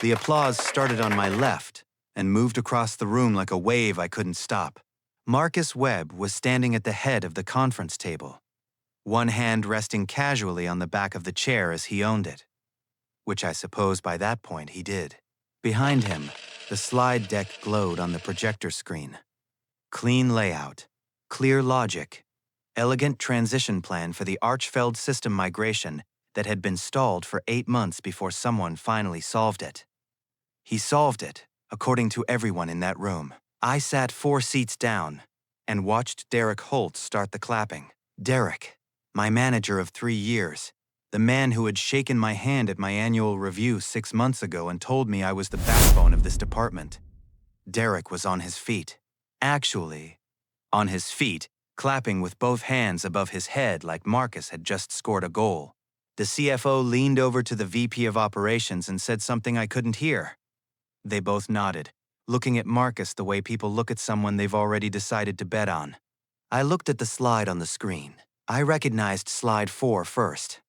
The applause started on my left and moved across the room like a wave I couldn't stop. Marcus Webb was standing at the head of the conference table, one hand resting casually on the back of the chair as he owned it, which I suppose by that point he did. Behind him, the slide deck glowed on the projector screen. Clean layout, clear logic, elegant transition plan for the Archfeld system migration that had been stalled for 8 months before someone finally solved it. He solved it, according to everyone in that room. I sat 4 seats down and watched Derek Holt start the clapping. Derek, my manager of 3 years, the man who had shaken my hand at my annual review 6 months ago and told me I was the backbone of this department. Derek was on his feet. Actually, on his feet, clapping with both hands above his head like Marcus had just scored a goal. The CFO leaned over to the VP of Operations and said something I couldn't hear. They both nodded, looking at Marcus the way people look at someone they've already decided to bet on. I looked at the slide on the screen. I recognized slide 4 first.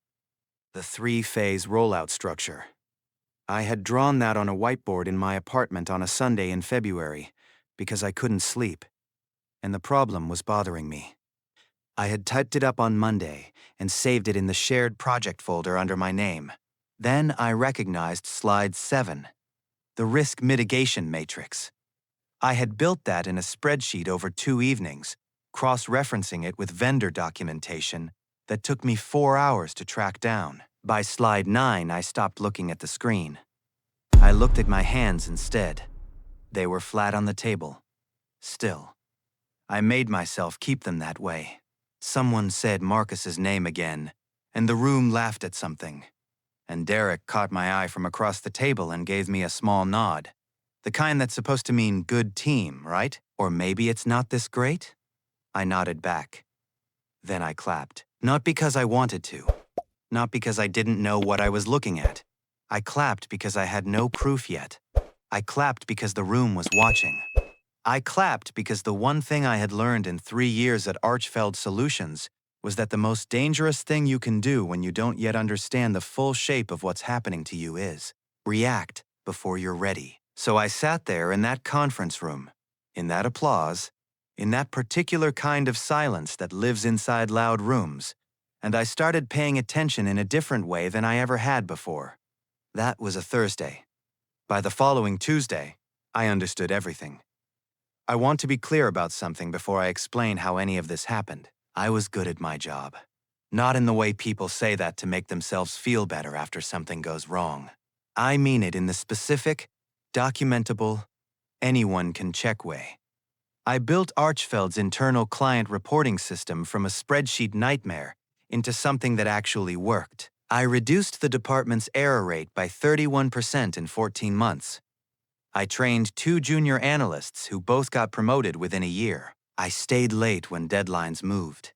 The 3-phase rollout structure. I had drawn that on a whiteboard in my apartment on a Sunday in February because I couldn't sleep, and the problem was bothering me. I had typed it up on Monday and saved it in the shared project folder under my name. Then I recognized slide 7, the risk mitigation matrix. I had built that in a spreadsheet over 2 evenings, cross-referencing it with vendor documentation that took me 4 hours to track down. By slide 9, I stopped looking at the screen. I looked at my hands instead. They were flat on the table. Still, I made myself keep them that way. Someone said Marcus's name again, and the room laughed at something. And Derek caught my eye from across the table and gave me a small nod. The kind that's supposed to mean good team, right? Or maybe it's not this great? I nodded back. Then I clapped. Not because I wanted to. Not because I didn't know what I was looking at. I clapped because I had no proof yet. I clapped because the room was watching. I clapped because the one thing I had learned in 3 years at Archfeld Solutions was that the most dangerous thing you can do when you don't yet understand the full shape of what's happening to you is react before you're ready. So I sat there in that conference room, in that applause, in that particular kind of silence that lives inside loud rooms, and I started paying attention in a different way than I ever had before. That was a Thursday. By the following Tuesday, I understood everything. I want to be clear about something before I explain how any of this happened. I was good at my job. Not in the way people say that to make themselves feel better after something goes wrong. I mean it in the specific, documentable, anyone can check way. I built Archfeld's internal client reporting system from a spreadsheet nightmare into something that actually worked. I reduced the department's error rate by 31% in 14 months. I trained 2 junior analysts who both got promoted within a year. I stayed late when deadlines moved.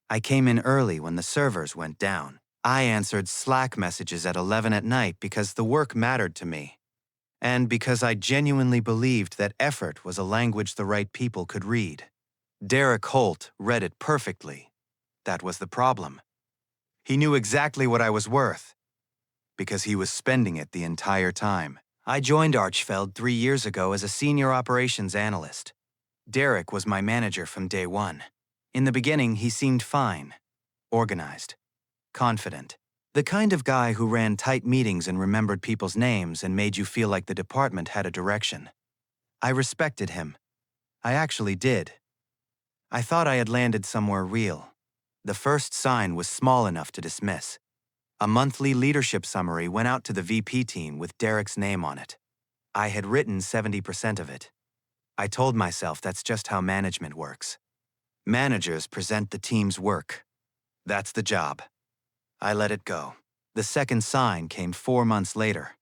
I came in early when the servers went down. I answered Slack messages at 11 at night because the work mattered to me, and because I genuinely believed that effort was a language the right people could read. Derek Holt read it perfectly. That was the problem. He knew exactly what I was worth, because he was spending it the entire time. I joined Archfeld 3 years ago as a senior operations analyst. Derek was my manager from day one. In the beginning, he seemed fine, organized, confident. The kind of guy who ran tight meetings and remembered people's names and made you feel like the department had a direction. I respected him. I actually did. I thought I had landed somewhere real. The first sign was small enough to dismiss. A monthly leadership summary went out to the VP team with Derek's name on it. I had written 70% of it. I told myself that's just how management works. Managers present the team's work. That's the job. I let it go. The second sign came 4 months later.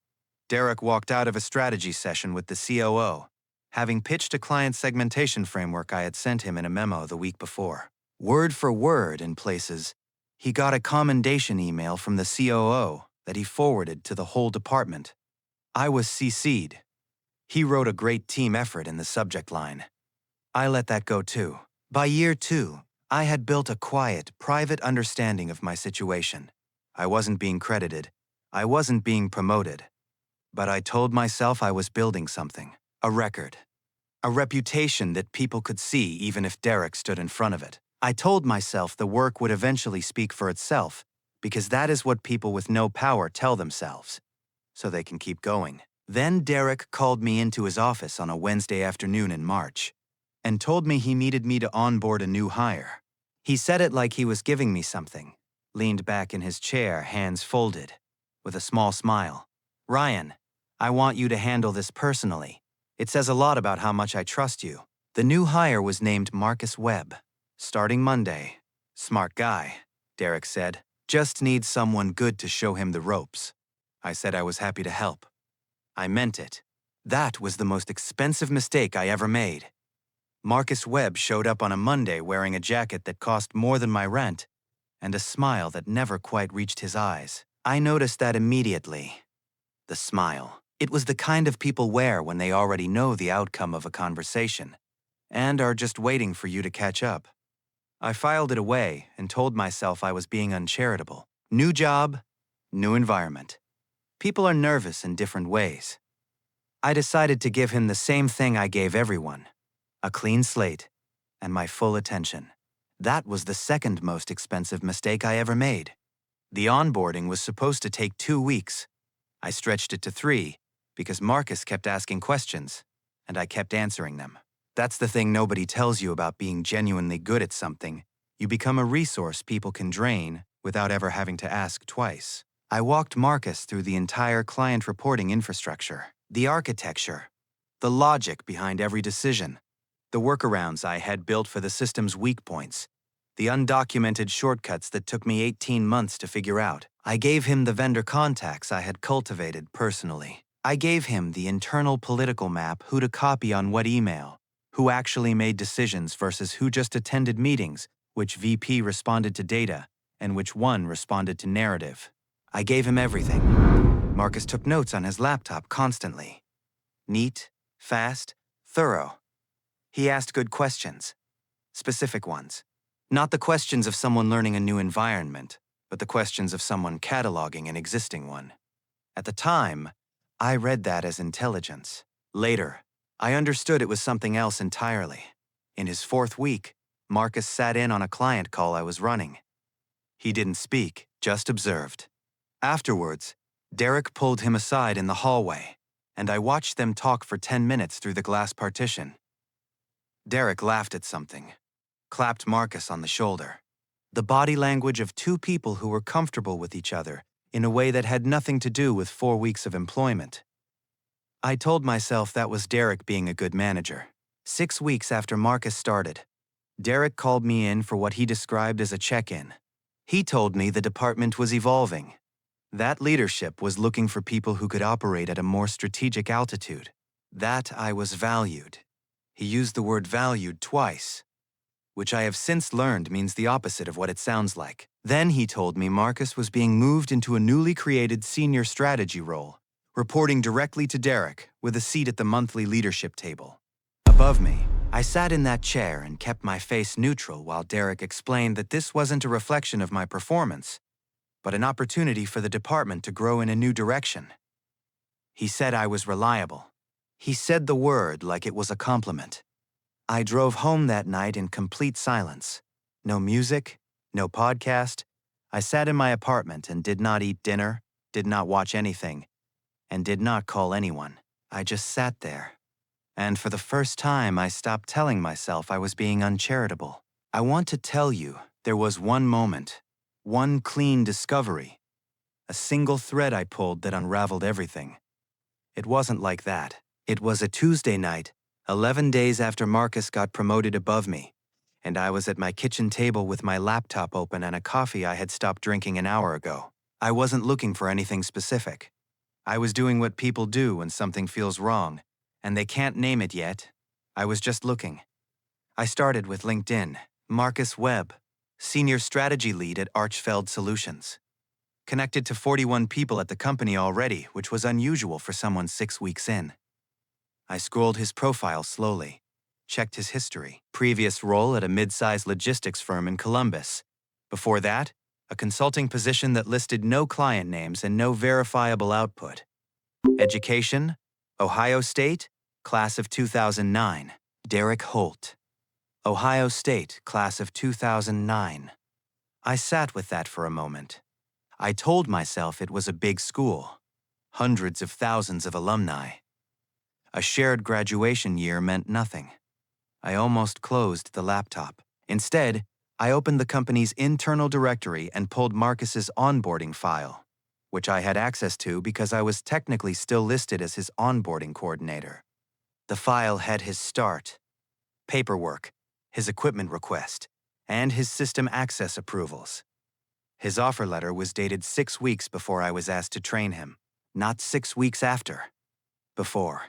Derek walked out of a strategy session with the COO, having pitched a client segmentation framework I had sent him in a memo the week before. Word for word in places, he got a commendation email from the COO that he forwarded to the whole department. I was CC'd. He wrote a great team effort in the subject line. I let that go too. By year 2, I had built a quiet, private understanding of my situation. I wasn't being credited. I wasn't being promoted. But I told myself I was building something, a record, a reputation that people could see even if Derek stood in front of it. I told myself the work would eventually speak for itself, because that is what people with no power tell themselves, so they can keep going. Then Derek called me into his office on a Wednesday afternoon in March and told me he needed me to onboard a new hire. He said it like he was giving me something, leaned back in his chair, hands folded, with a small smile. "Ryan, I want you to handle this personally. It says a lot about how much I trust you." The new hire was named Marcus Webb. "Starting Monday. Smart guy," Derek said. "Just needs someone good to show him the ropes." I said I was happy to help. I meant it. That was the most expensive mistake I ever made. Marcus Webb showed up on a Monday wearing a jacket that cost more than my rent and a smile that never quite reached his eyes. I noticed that immediately. The smile. It was the kind of people wear when they already know the outcome of a conversation and are just waiting for you to catch up. I filed it away and told myself I was being uncharitable. New job, new environment. People are nervous in different ways. I decided to give him the same thing I gave everyone: a clean slate and my full attention. That was the second most expensive mistake I ever made. The onboarding was supposed to take 2 weeks. I stretched it to 3 because Marcus kept asking questions, and I kept answering them. That's the thing nobody tells you about being genuinely good at something. You become a resource people can drain without ever having to ask twice. I walked Marcus through the entire client reporting infrastructure, the architecture, the logic behind every decision, the workarounds I had built for the system's weak points, the undocumented shortcuts that took me 18 months to figure out. I gave him the vendor contacts I had cultivated personally. I gave him the internal political map: who to copy on what email, who actually made decisions versus who just attended meetings, which VP responded to data, and which one responded to narrative. I gave him everything. Marcus took notes on his laptop constantly. Neat, fast, thorough. He asked good questions, specific ones. Not the questions of someone learning a new environment, but the questions of someone cataloging an existing one. At the time, I read that as intelligence. Later, I understood it was something else entirely. In his 4th week, Marcus sat in on a client call I was running. He didn't speak, just observed. Afterwards, Derek pulled him aside in the hallway, and I watched them talk for 10 minutes through the glass partition. Derek laughed at something, clapped Marcus on the shoulder. The body language of two people who were comfortable with each other in a way that had nothing to do with 4 weeks of employment. I told myself that was Derek being a good manager. 6 weeks after Marcus started, Derek called me in for what he described as a check-in. He told me the department was evolving. That leadership was looking for people who could operate at a more strategic altitude. That I was valued. He used the word valued twice, which I have since learned means the opposite of what it sounds like. Then he told me Marcus was being moved into a newly created senior strategy role, reporting directly to Derek with a seat at the monthly leadership table. Above me, I sat in that chair and kept my face neutral while Derek explained that this wasn't a reflection of my performance, but an opportunity for the department to grow in a new direction. He said I was reliable. He said the word like it was a compliment. I drove home that night in complete silence. No music, no podcast. I sat in my apartment and did not eat dinner, did not watch anything, and did not call anyone. I just sat there. And for the first time, I stopped telling myself I was being uncharitable. I want to tell you, there was one moment, one clean discovery, a single thread I pulled that unraveled everything. It wasn't like that. It was a Tuesday night, 11 days after Marcus got promoted above me, and I was at my kitchen table with my laptop open and a coffee I had stopped drinking an hour ago. I wasn't looking for anything specific. I was doing what people do when something feels wrong, and they can't name it yet. I was just looking. I started with LinkedIn. Marcus Webb, Senior Strategy Lead at Archfeld Solutions. Connected to 41 people at the company already, which was unusual for someone 6 weeks in. I scrolled his profile slowly, checked his history. Previous role at a mid-sized logistics firm in Columbus. Before that, a consulting position that listed no client names and no verifiable output. Education, Ohio State, class of 2009. Derek Holt. Ohio State, class of 2009. I sat with that for a moment. I told myself it was a big school. Hundreds of thousands of alumni. A shared graduation year meant nothing. I almost closed the laptop. Instead, I opened the company's internal directory and pulled Marcus's onboarding file, which I had access to because I was technically still listed as his onboarding coordinator. The file had his start, paperwork, his equipment request, and his system access approvals. His offer letter was dated 6 weeks before I was asked to train him, not 6 weeks after. Before.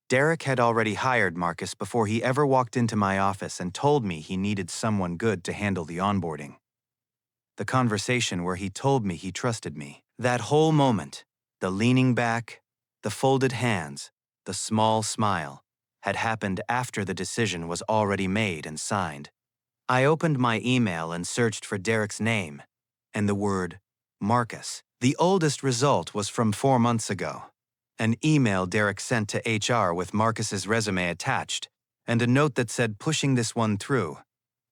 Derek had already hired Marcus before he ever walked into my office and told me he needed someone good to handle the onboarding. The conversation where he told me he trusted me, that whole moment, the leaning back, the folded hands, the small smile, had happened after the decision was already made and signed. I opened my email and searched for Derek's name, and the word Marcus. The oldest result was from 4 months ago. An email Derek sent to HR with Marcus's resume attached, and a note that said pushing this one through.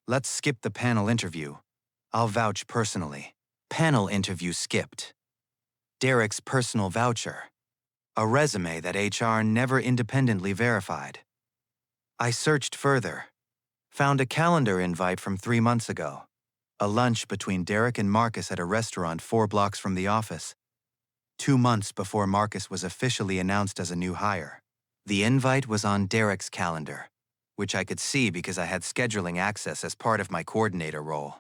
Let's skip the panel interview. I'll vouch personally. Panel interview skipped. Derek's personal voucher. A resume that HR never independently verified. I searched further. Found a calendar invite from 3 months ago. A lunch between Derek and Marcus at a restaurant 4 blocks from the office. 2 months before Marcus was officially announced as a new hire. The invite was on Derek's calendar, which I could see because I had scheduling access as part of my coordinator role.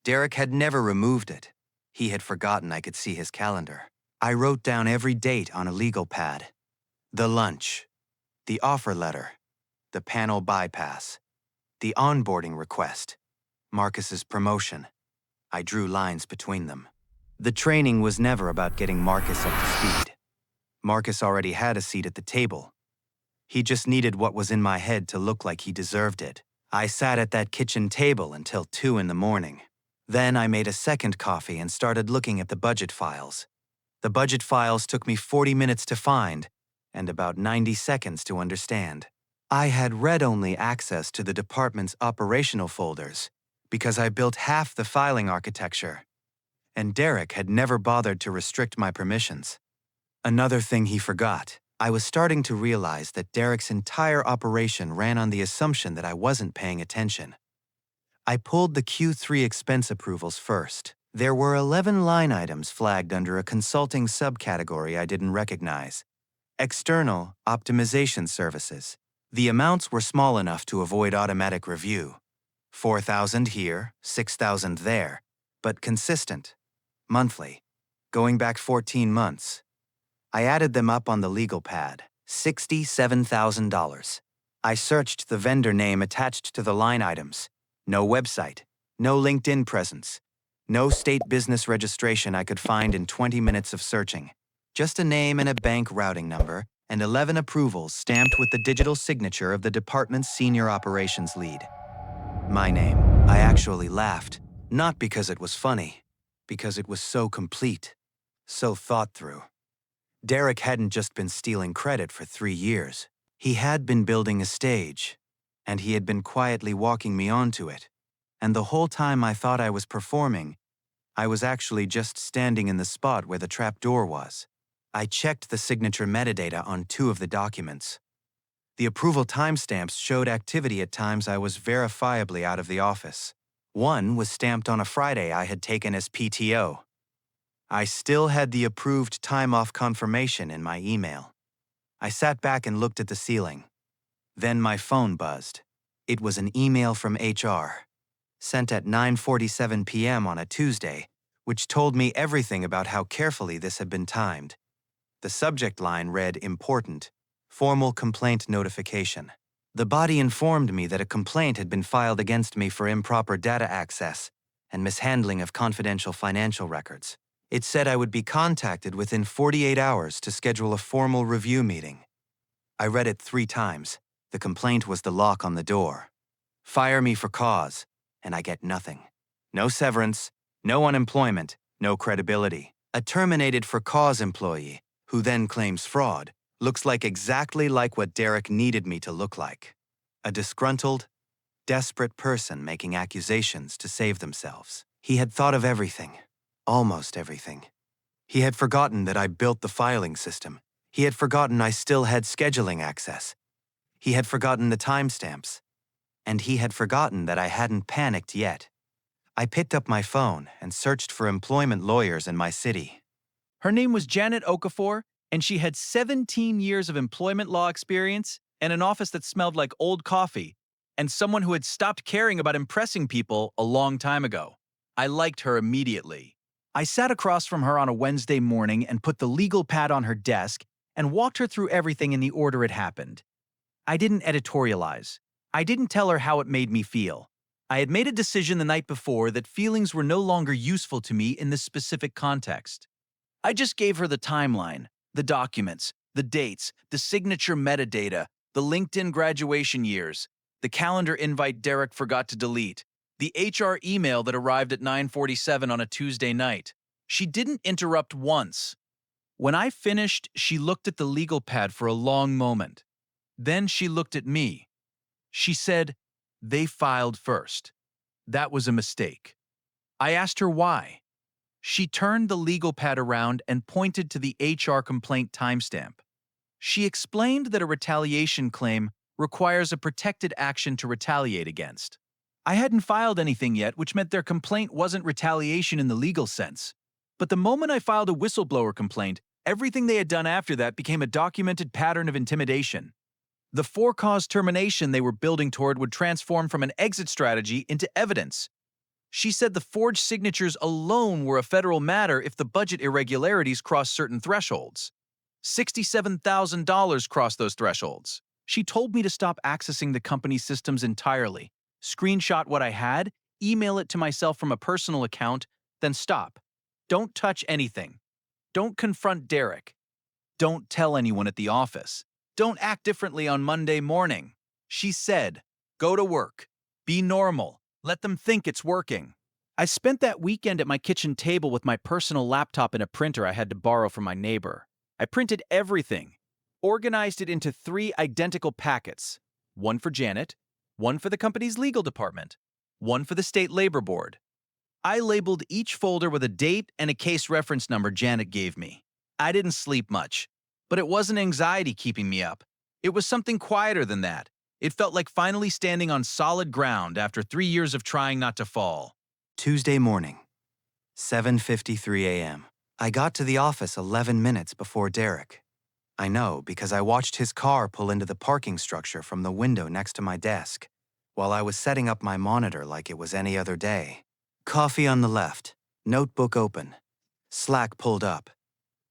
Derek had never removed it. He had forgotten I could see his calendar. I wrote down every date on a legal pad. The lunch, the offer letter, the panel bypass, the onboarding request, Marcus's promotion. I drew lines between them. The training was never about getting Marcus up to speed. Marcus already had a seat at the table. He just needed what was in my head to look like he deserved it. I sat at that kitchen table until 2 in the morning. Then I made a second coffee and started looking at the budget files. The budget files took me 40 minutes to find and about 90 seconds to understand. I had read-only access to the department's operational folders because I built half the filing architecture, and Derek had never bothered to restrict my permissions. Another thing he forgot, I was starting to realize that Derek's entire operation ran on the assumption that I wasn't paying attention. I pulled the Q3 expense approvals first. There were 11 line items flagged under a consulting subcategory I didn't recognize. External optimization services. The amounts were small enough to avoid automatic review. 4,000 here, 6,000 there, but consistent. Monthly. Going back 14 months. I added them up on the legal pad. $67,000. I searched the vendor name attached to the line items. No website. No LinkedIn presence. No state business registration I could find in 20 minutes of searching. Just a name and a bank routing number, and 11 approvals stamped with the digital signature of the department's senior operations lead. My name. I actually laughed, not because it was funny, because it was so complete, so thought through. Derek hadn't just been stealing credit for 3 years. He had been building a stage, and he had been quietly walking me onto it. And the whole time I thought I was performing, I was actually just standing in the spot where the trapdoor was. I checked the signature metadata on 2 of the documents. The approval timestamps showed activity at times I was verifiably out of the office. One was stamped on a Friday I had taken as PTO. I still had the approved time off confirmation in my email. I sat back and looked at the ceiling. Then my phone buzzed. It was an email from HR, sent at 9:47 p.m. on a Tuesday, which told me everything about how carefully this had been timed. The subject line read important, formal complaint notification. The body informed me that a complaint had been filed against me for improper data access and mishandling of confidential financial records. It said I would be contacted within 48 hours to schedule a formal review meeting. I read it 3 times. The complaint was the lock on the door. Fire me for cause, and I get nothing. No severance, no unemployment, no credibility. A terminated for cause employee who then claims fraud, looks exactly like what Derek needed me to look like. A disgruntled, desperate person making accusations to save themselves. He had thought of everything, almost everything. He had forgotten that I built the filing system. He had forgotten I still had scheduling access. He had forgotten the timestamps. And he had forgotten that I hadn't panicked yet. I picked up my phone and searched for employment lawyers in my city. Her name was Janet Okafor, and she had 17 years of employment law experience and an office that smelled like old coffee, and someone who had stopped caring about impressing people a long time ago. I liked her immediately. I sat across from her on a Wednesday morning and put the legal pad on her desk and walked her through everything in the order it happened. I didn't editorialize. I didn't tell her how it made me feel. I had made a decision the night before that feelings were no longer useful to me in this specific context. I just gave her the timeline, the documents, the dates, the signature metadata, the LinkedIn graduation years, the calendar invite Derek forgot to delete, the HR email that arrived at 9:47 on a Tuesday night. She didn't interrupt once. When I finished, she looked at the legal pad for a long moment. Then she looked at me. She said, "They filed first. That was a mistake." I asked her why. She turned the legal pad around and pointed to the HR complaint timestamp. She explained that a retaliation claim requires a protected action to retaliate against. I hadn't filed anything yet, which meant their complaint wasn't retaliation in the legal sense. But the moment I filed a whistleblower complaint, everything they had done after that became a documented pattern of intimidation. The for-cause termination they were building toward would transform from an exit strategy into evidence. She said the forged signatures alone were a federal matter if the budget irregularities crossed certain thresholds. $67,000 crossed those thresholds. She told me to stop accessing the company's systems entirely, screenshot what I had, email it to myself from a personal account, then stop. Don't touch anything. Don't confront Derek. Don't tell anyone at the office. Don't act differently on Monday morning. She said, go to work. Be normal. Let them think it's working. I spent that weekend at my kitchen table with my personal laptop and a printer I had to borrow from my neighbor. I printed everything, organized it into 3 identical packets, one for Janet, one for the company's legal department, one for the state labor board. I labeled each folder with a date and a case reference number Janet gave me. I didn't sleep much, but it wasn't anxiety keeping me up. It was something quieter than that. It felt like finally standing on solid ground after 3 years of trying not to fall. Tuesday morning, 7:53 a.m. I got to the office 11 minutes before Derek. I know because I watched his car pull into the parking structure from the window next to my desk, while I was setting up my monitor like it was any other day. Coffee on the left, notebook open, Slack pulled up.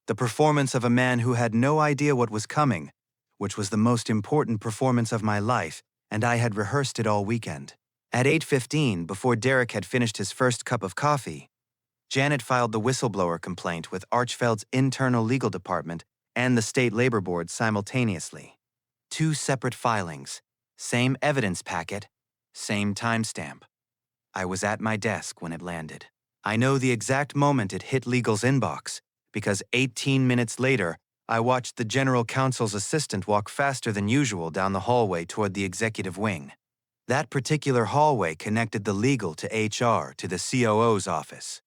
The performance of a man who had no idea what was coming, which was the most important performance of my life, and I had rehearsed it all weekend. At 8:15, before Derek had finished his first cup of coffee, Janet filed the whistleblower complaint with Archfeld's internal legal department and the state labor board simultaneously. 2 separate filings, same evidence packet, same timestamp. I was at my desk when it landed. I know the exact moment it hit legal's inbox, because 18 minutes later, I watched the general counsel's assistant walk faster than usual down the hallway toward the executive wing. That particular hallway connected the legal to HR to the COO's office.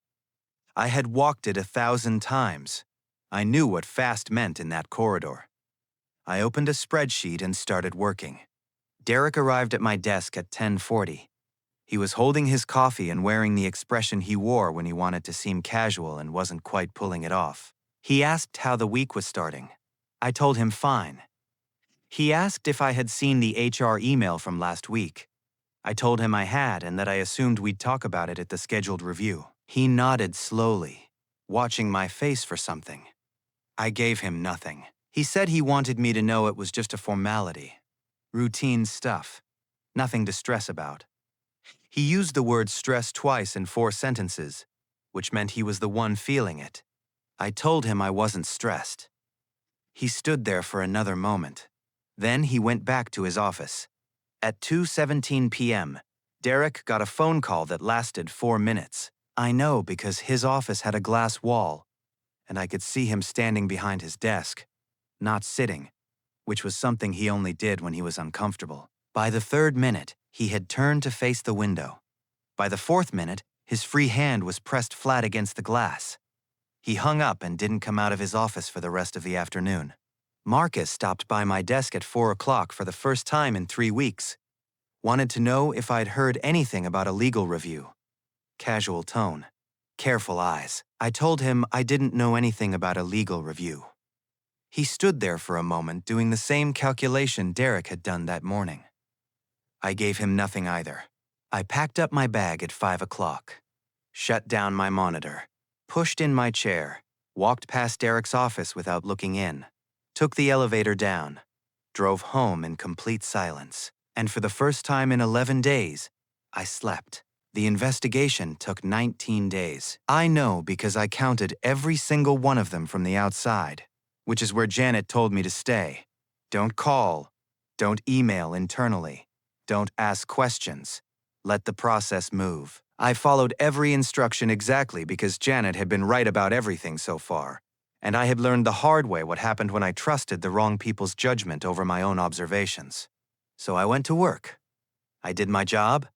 I had walked it 1,000 times. I knew what fast meant in that corridor. I opened a spreadsheet and started working. Derek arrived at my desk at 10:40. He was holding his coffee and wearing the expression he wore when he wanted to seem casual and wasn't quite pulling it off. He asked how the week was starting. I told him fine. He asked if I had seen the HR email from last week. I told him I had and that I assumed we'd talk about it at the scheduled review. He nodded slowly, watching my face for something. I gave him nothing. He said he wanted me to know it was just a formality. Routine stuff. Nothing to stress about. He used the word stress twice in 4 sentences, which meant he was the one feeling it. I told him I wasn't stressed. He stood there for another moment. Then he went back to his office. At 2:17 p.m., Derek got a phone call that lasted 4 minutes. I know because his office had a glass wall, and I could see him standing behind his desk, not sitting, which was something he only did when he was uncomfortable. By the third minute, he had turned to face the window. By the fourth minute, his free hand was pressed flat against the glass. He hung up and didn't come out of his office for the rest of the afternoon. Marcus stopped by my desk at 4 o'clock for the first time in 3 weeks. Wanted to know if I'd heard anything about a legal review. Casual tone. Careful eyes. I told him I didn't know anything about a legal review. He stood there for a moment doing the same calculation Derek had done that morning. I gave him nothing either. I packed up my bag at 5 o'clock, shut down my monitor, pushed in my chair, walked past Derek's office without looking in, took the elevator down, drove home in complete silence, and for the first time in 11 days, I slept. The investigation took 19 days. I know because I counted every single one of them from the outside, which is where Janet told me to stay. Don't call. Don't email internally. Don't ask questions. Let the process move. I followed every instruction exactly because Janet had been right about everything so far, and I had learned the hard way what happened when I trusted the wrong people's judgment over my own observations. So I went to work. I did my job.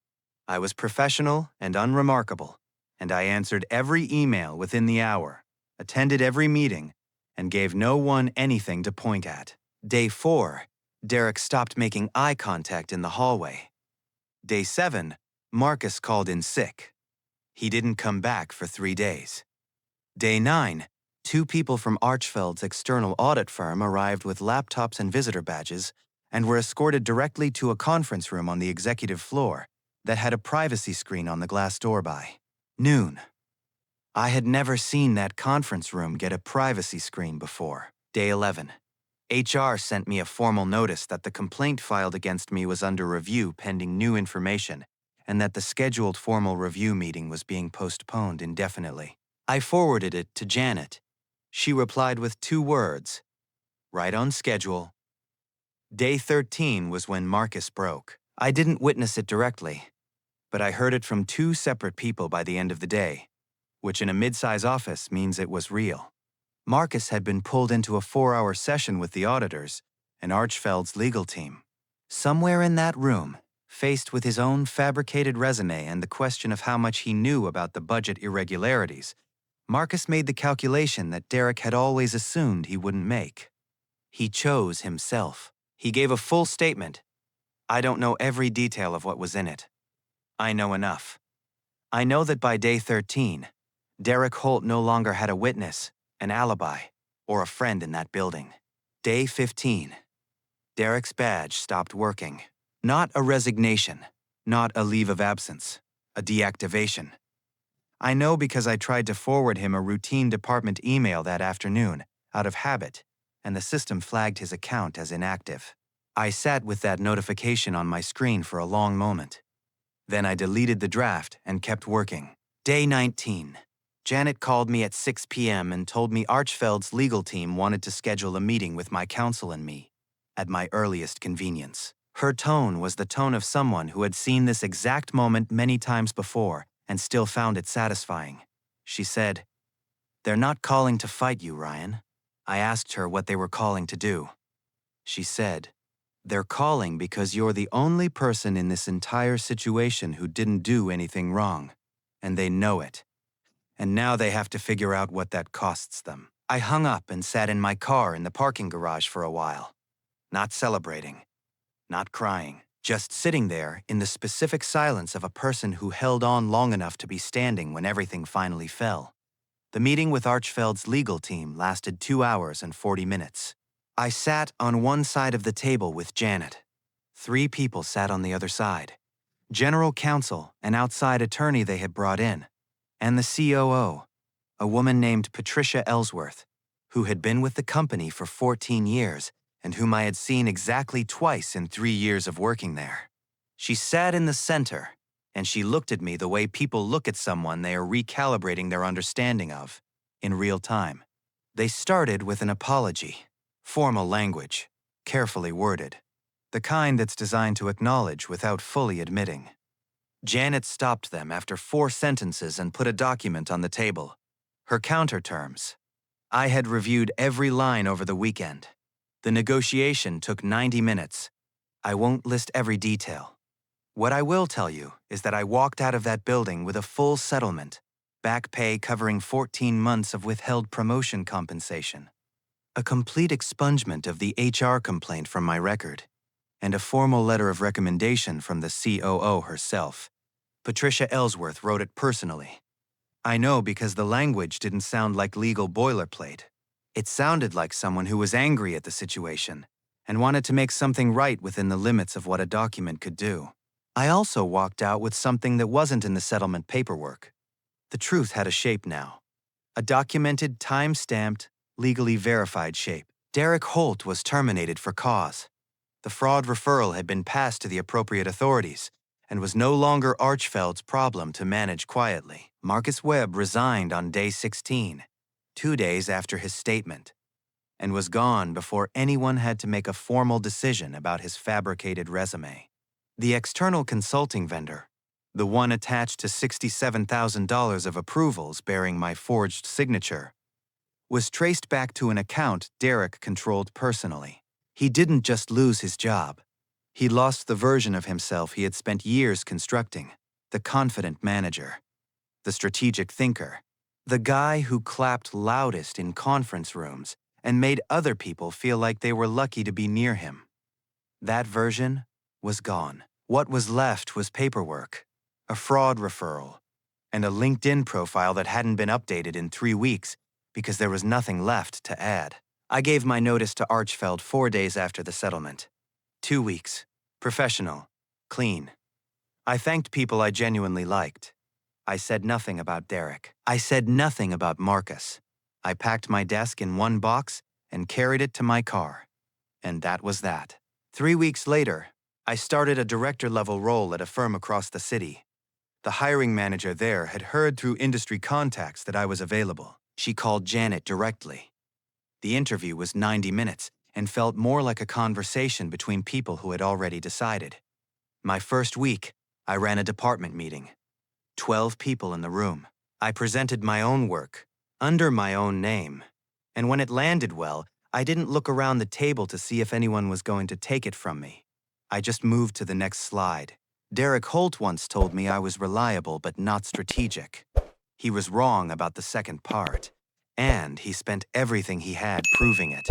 I was professional and unremarkable, and I answered every email within the hour, attended every meeting, and gave no one anything to point at. Day 4, Derek stopped making eye contact in the hallway. Day 7, Marcus called in sick. He didn't come back for 3 days. Day 9, 2 people from Archfeld's external audit firm arrived with laptops and visitor badges and were escorted directly to a conference room on the executive floor that had a privacy screen on the glass door by noon. I had never seen that conference room get a privacy screen before. Day 11. HR sent me a formal notice that the complaint filed against me was under review pending new information and that the scheduled formal review meeting was being postponed indefinitely. I forwarded it to Janet. She replied with 2 words, right on schedule. Day 13 was when Marcus broke. I didn't witness it directly, but I heard it from 2 separate people by the end of the day, which in a mid-size office means it was real. Marcus had been pulled into a 4-hour session with the auditors and Archfeld's legal team. Somewhere in that room, faced with his own fabricated resume and the question of how much he knew about the budget irregularities, Marcus made the calculation that Derek had always assumed he wouldn't make. He chose himself. He gave a full statement. I don't know every detail of what was in it. I know enough. I know that by day 13, Derek Holt no longer had a witness, an alibi, or a friend in that building. Day 15. Derek's badge stopped working. Not a resignation, not a leave of absence, a deactivation. I know because I tried to forward him a routine department email that afternoon, out of habit, and the system flagged his account as inactive. I sat with that notification on my screen for a long moment. Then I deleted the draft and kept working. Day 19. Janet called me at 6 p.m. and told me Archfeld's legal team wanted to schedule a meeting with my counsel and me, at my earliest convenience. Her tone was the tone of someone who had seen this exact moment many times before and still found it satisfying. She said, "They're not calling to fight you, Ryan." I asked her what they were calling to do. She said, "They're calling because you're the only person in this entire situation who didn't do anything wrong, and they know it. And now they have to figure out what that costs them." I hung up and sat in my car in the parking garage for a while, not celebrating, not crying, just sitting there in the specific silence of a person who held on long enough to be standing when everything finally fell. The meeting with Archfeld's legal team lasted 2 hours and 40 minutes. I sat on one side of the table with Janet. 3 people sat on the other side. General counsel, an outside attorney they had brought in, and the COO, a woman named Patricia Ellsworth, who had been with the company for 14 years and whom I had seen exactly twice in 3 years of working there. She sat in the center, and she looked at me the way people look at someone they are recalibrating their understanding of, in real time. They started with an apology, formal language, carefully worded, the kind that's designed to acknowledge without fully admitting. Janet stopped them after 4 sentences and put a document on the table. Her counter terms. I had reviewed every line over the weekend. The negotiation took 90 minutes. I won't list every detail. What I will tell you is that I walked out of that building with a full settlement, back pay covering 14 months of withheld promotion compensation, a complete expungement of the HR complaint from my record, and a formal letter of recommendation from the COO herself. Patricia Ellsworth wrote it personally. I know because the language didn't sound like legal boilerplate. It sounded like someone who was angry at the situation and wanted to make something right within the limits of what a document could do. I also walked out with something that wasn't in the settlement paperwork. The truth had a shape now. A documented, time-stamped, legally verified shape. Derek Holt was terminated for cause. The fraud referral had been passed to the appropriate authorities and was no longer Archfeld's problem to manage quietly. Marcus Webb resigned on day 16, 2 days after his statement, and was gone before anyone had to make a formal decision about his fabricated resume. The external consulting vendor, the one attached to $67,000 of approvals bearing my forged signature, was traced back to an account Derek controlled personally. He didn't just lose his job. He lost the version of himself he had spent years constructing, the confident manager, the strategic thinker, the guy who clapped loudest in conference rooms and made other people feel like they were lucky to be near him. That version was gone. What was left was paperwork, a fraud referral, and a LinkedIn profile that hadn't been updated in 3 weeks because there was nothing left to add. I gave my notice to Archfeld 4 days after the settlement. 2 weeks. Professional. Clean. I thanked people I genuinely liked. I said nothing about Derek. I said nothing about Marcus. I packed my desk in one box and carried it to my car. And that was that. 3 weeks later, I started a director-level role at a firm across the city. The hiring manager there had heard through industry contacts that I was available. She called Janet directly. The interview was 90 minutes and felt more like a conversation between people who had already decided. My first week, I ran a department meeting. 12 people in the room. I presented my own work, under my own name. And when it landed well, I didn't look around the table to see if anyone was going to take it from me. I just moved to the next slide. Derek Holt once told me I was reliable but not strategic. He was wrong about the second part, and he spent everything he had proving it.